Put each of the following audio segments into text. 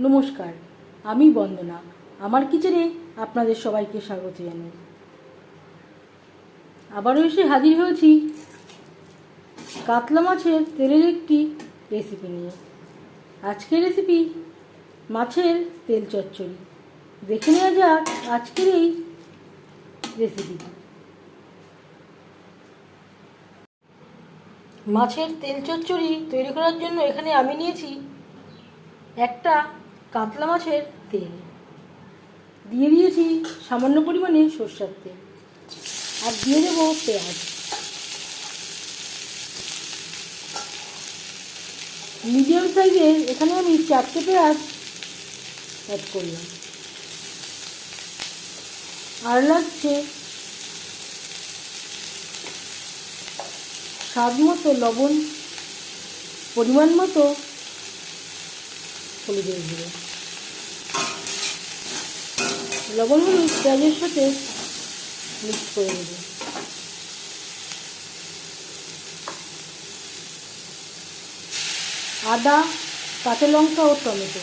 নমস্কার, আমি বন্দনা। আমার কিচেনে আপনাদের সবাইকে স্বাগত জানাই। আবারও এসে হাজির হয়েছি কাতলা মাছের তেলের একটি রেসিপি নিয়ে। আজকের রেসিপি মাছের তেল চচ্চড়ি। দেখে নেওয়া যাক আজকের এই রেসিপিটি। মাছের তেল চচ্চড়ি তৈরি করার জন্য এখানে আমি নিয়েছি একটা কাতলা মাছের তেল, দিয়ে দিয়েছি সামান্য পরিমাণে সরষের তেল, আর দিয়ে দেবো পেঁয়াজ। মিডিয়াম সাইজের এখানে আমি 4টে পেঁয়াজ অ্যাড করলাম। আর লাগছে স্বাদ মতো লবণ, পরিমাণ মতো হলুদের গুঁড়ো। লবণ হলুদ পেঁয়াজের সাথে মিক্স করে দেবো। আদা, কাঁচা লঙ্কা ও টমেটো,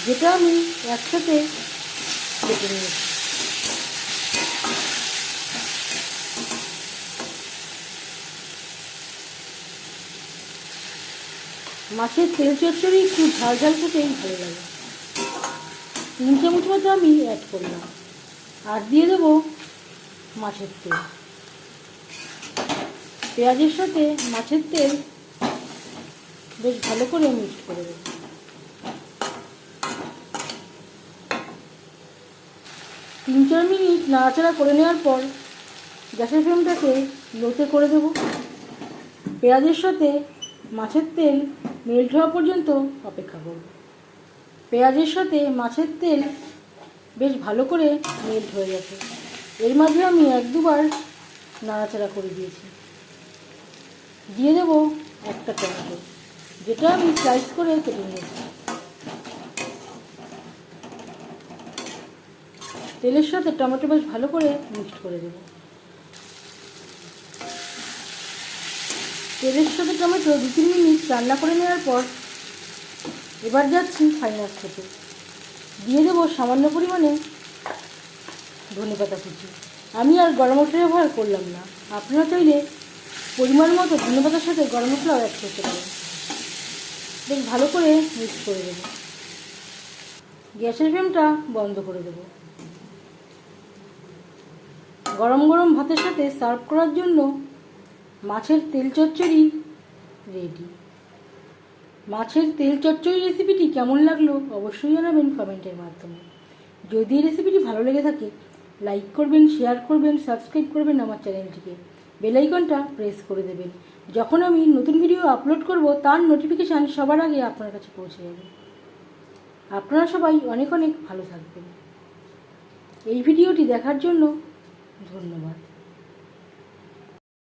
যেটা আমি একসাথে কেটে নিয়েছি। মাছের তেল চচ্চড়ি একটু ঝাল ঝাল খেতেই ভালো লাগে। 3 চামচ মতো আমি অ্যাড করলাম, আর দিয়ে দেবো মাছের তেল। পেঁয়াজের সাথে মাছের তেল বেশ ভালো করে মিক্স করে দেবো। 3-4 মিনিট নাড়াচাড়া করে নেওয়ার পর গ্যাসের ফ্লেমটাকে লোতে করে দেবো। পেঁয়াজের সাথে মাছের তেল মেল্ট হওয়া পর্যন্ত অপেক্ষা করব। পেঁয়াজের সাথে মাছের তেল বেশ ভালো করে মেল্ট হয়ে গেছে। এর মাঝে আমি 1-2 বার নাড়াচাড়া করে দিয়েছি। দিয়ে দেবো একটা টমেটো, যেটা আমি স্লাইস করে কেটে নিয়েছি। তেলের সাথে টমেটো বেশ ভালো করে মিক্সড করে দেব। তেলের সাথে টমেটো 2-3 মিনিট রান্না করে নেওয়ার পর এবার যাচ্ছি ফাইনাল স্টেপে। দিয়ে দেবো সামান্য পরিমাণে ধনেপাতা কুচি। আমি আর গরম মশলা ব্যবহার করলাম না। আপনারা চাইলে পরিমাণ মতো ধনেপাতার সাথে গরম মশলাও অ্যাড করতে পারেন। বেশ ভালো করে মিক্স করে দেবো। গ্যাসের ফ্লেমটা বন্ধ করে দেবো। গরম গরম ভাতের সাথে সার্ভ করার জন্য মাছের তেল চচ্চড়ি রেডি। মাছের তেল চচ্চড়ি রেসিপিটি কেমন লাগলো অবশ্যই জানাবেন কমেন্টের মাধ্যমে। যদি এই রেসিপিটি ভালো লেগে থাকে লাইক করবেন, শেয়ার করবেন, সাবস্ক্রাইব করবেন আমার চ্যানেলটিকে। বেল আইকনটা প্রেস করে দেবেন। যখন আমি নতুন ভিডিও আপলোড করব তার নোটিফিকেশান সবার আগে আপনার কাছে পৌঁছে যাবে। আপনারা সবাই অনেক অনেক ভালো থাকবেন। এই ভিডিওটি দেখার জন্য ধন্যবাদ।